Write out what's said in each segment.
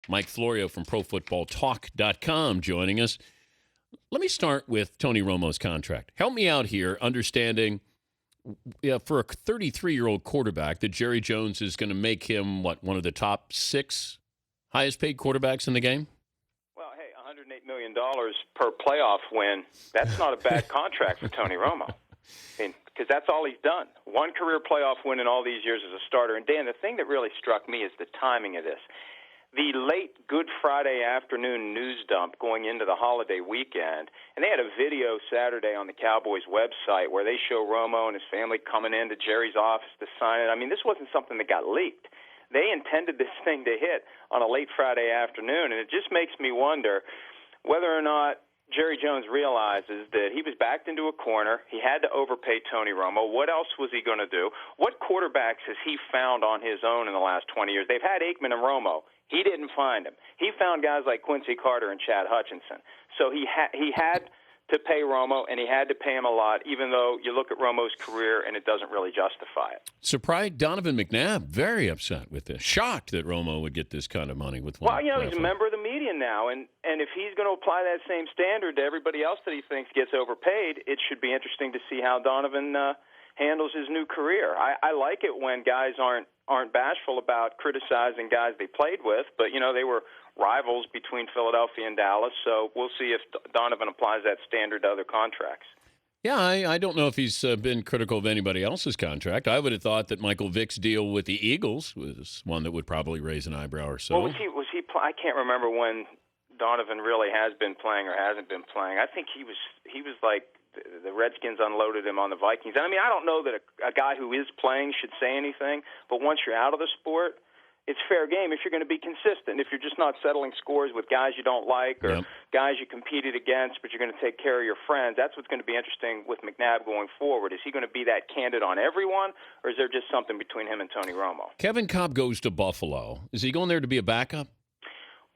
Mike Florio from ProFootballTalk.com joining us. Let me start with Tony Romo's contract. Help me out here understanding, for a 33-year-old quarterback, that Jerry Jones is going to make him, one of the top 6 highest-paid quarterbacks in the game? Well, hey, $108 million per playoff win, that's not a bad contract for Tony Romo. Because that's all he's done. One career playoff win in all these years as a starter. And, Dan, the thing that really struck me is the timing of this. The late Good Friday afternoon news dump going into the holiday weekend, and they had a video Saturday on the Cowboys website where they show Romo and his family coming into Jerry's office to sign it. I mean, this wasn't something that got leaked. They intended this thing to hit on a late Friday afternoon, and it just makes me wonder whether or not Jerry Jones realizes that he was backed into a corner. He had to overpay Tony Romo. What else was he going to do? What quarterbacks has he found on his own in the last 20 years? They've had Aikman and Romo. He didn't find him. He found guys like Quincy Carter and Chad Hutchinson. So he had to pay Romo, and he had to pay him a lot, even though you look at Romo's career and it doesn't really justify it. Surprised Donovan McNabb, very upset with this. Shocked that Romo would get this kind of money with one. Well, he's a member of the media now, and if he's going to apply that same standard to everybody else that he thinks gets overpaid, it should be interesting to see how Donovan handles his new career. I like it when guys aren't bashful about criticizing guys they played with, but, they were rivals between Philadelphia and Dallas, so we'll see if Donovan applies that standard to other contracts. Yeah, I don't know if he's been critical of anybody else's contract. I would have thought that Michael Vick's deal with the Eagles was one that would probably raise an eyebrow or so. Well, was he? I can't remember when Donovan really has been playing or hasn't been playing. I think he was like the Redskins unloaded him on the Vikings. I mean, I don't know that a guy who is playing should say anything, but once you're out of the sport, it's fair game if you're going to be consistent. If you're just not settling scores with guys you don't like or guys you competed against, but you're going to take care of your friends, that's what's going to be interesting with McNabb going forward. Is he going to be that candid on everyone, or is there just something between him and Tony Romo? Kevin Cobb goes to Buffalo. Is he going there to be a backup?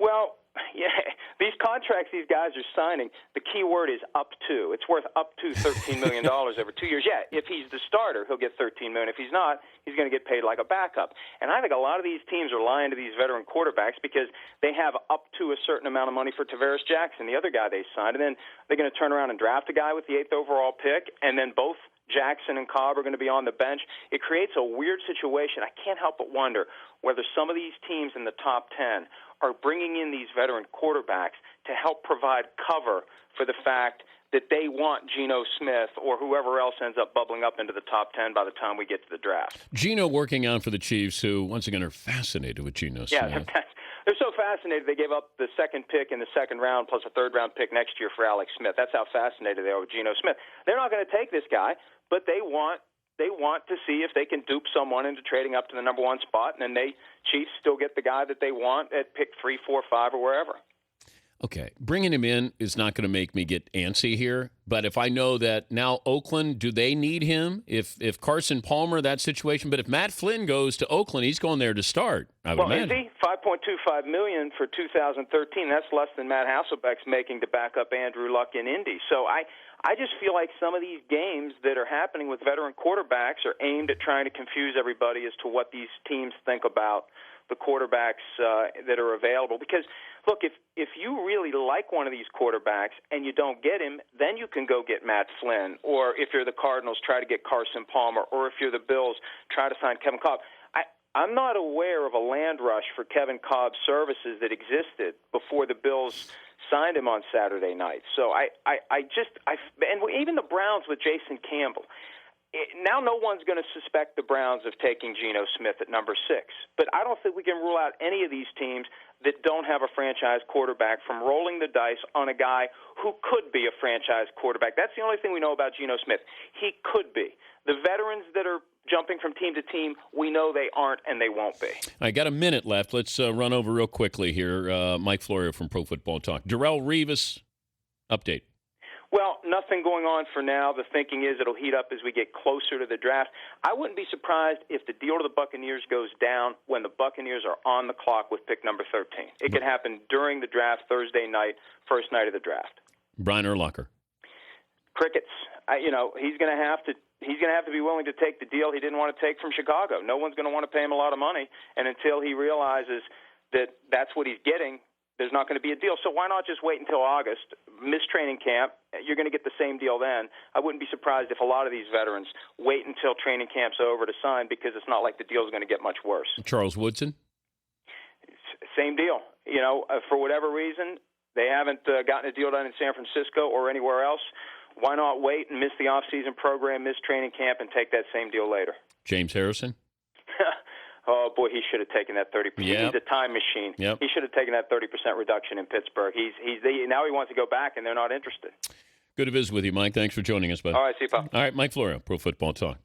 Well, yeah, these contracts these guys are signing, the key word is up to. It's worth up to $13 million over 2 years. Yeah, if he's the starter, he'll get $13 million. If he's not, he's going to get paid like a backup. And I think a lot of these teams are lying to these veteran quarterbacks because they have up to a certain amount of money for Tavares Jackson, the other guy they signed, and then they're going to turn around and draft a guy with the 8th overall pick, and then both Jackson and Cobb are going to be on the bench. It creates a weird situation. I can't help but wonder whether some of these teams in the top 10 are bringing in these veteran quarterbacks to help provide cover for the fact that they want Geno Smith or whoever else ends up bubbling up into the top 10 by the time we get to the draft. Geno working out for the Chiefs, who, once again, are fascinated with Geno Smith. Yeah, they're so fascinated they gave up the second pick in the second round plus a third-round pick next year for Alex Smith. That's how fascinated they are with Geno Smith. They're not going to take this guy, but they want to see if they can dupe someone into trading up to the number 1 spot, and then Chiefs still get the guy that they want at pick 3, 4, 5, or wherever. Okay, bringing him in is not going to make me get antsy here, but if I know that now Oakland, do they need him? If Carson Palmer, that situation, but if Matt Flynn goes to Oakland, he's going there to start, I would imagine. Is he? $5.25 million for 2013. That's less than Matt Hasselbeck's making to back up Andrew Luck in Indy. So I just feel like some of these games that are happening with veteran quarterbacks are aimed at trying to confuse everybody as to what these teams think about the quarterbacks that are available. Because, look, if you really like one of these quarterbacks and you don't get him, then you can go get Matt Flynn. Or if you're the Cardinals, try to get Carson Palmer. Or if you're the Bills, try to sign Kevin Cobb. I'm not aware of a land rush for Kevin Cobb's services that existed before the Bills signed him on Saturday night. So and even the Browns with Jason Campbell. Now no one's going to suspect the Browns of taking Geno Smith at number 6. But I don't think we can rule out any of these teams that don't have a franchise quarterback from rolling the dice on a guy who could be a franchise quarterback. That's the only thing we know about Geno Smith. He could be. The veterans that are jumping from team to team, we know they aren't and they won't be. I got a minute left. Let's run over real quickly here. Mike Florio from Pro Football Talk. Darrelle Revis, update. Well, nothing going on for now. The thinking is it'll heat up as we get closer to the draft. I wouldn't be surprised if the deal to the Buccaneers goes down when the Buccaneers are on the clock with pick number 13. It could happen during the draft, Thursday night, first night of the draft. Brian Urlacher. Crickets. He's going to have to be willing to take the deal he didn't want to take from Chicago. No one's going to want to pay him a lot of money, and until he realizes that's what he's getting, there's not going to be a deal. So why not just wait until August, miss training camp? You're going to get the same deal then. I wouldn't be surprised if a lot of these veterans wait until training camp's over to sign, because it's not like the deal's going to get much worse. Charles Woodson? Same deal. For whatever reason, they haven't gotten a deal done in San Francisco or anywhere else. Why not wait and miss the off-season program, miss training camp, and take that same deal later? James Harrison? Oh, boy, he should have taken that 30%. Yep. He's a time machine. Yep. He should have taken that 30% reduction in Pittsburgh. Now he wants to go back, and they're not interested. Good to visit with you, Mike. Thanks for joining us, bud. All right, see you, pal. All right, Mike Florio, Pro Football Talk.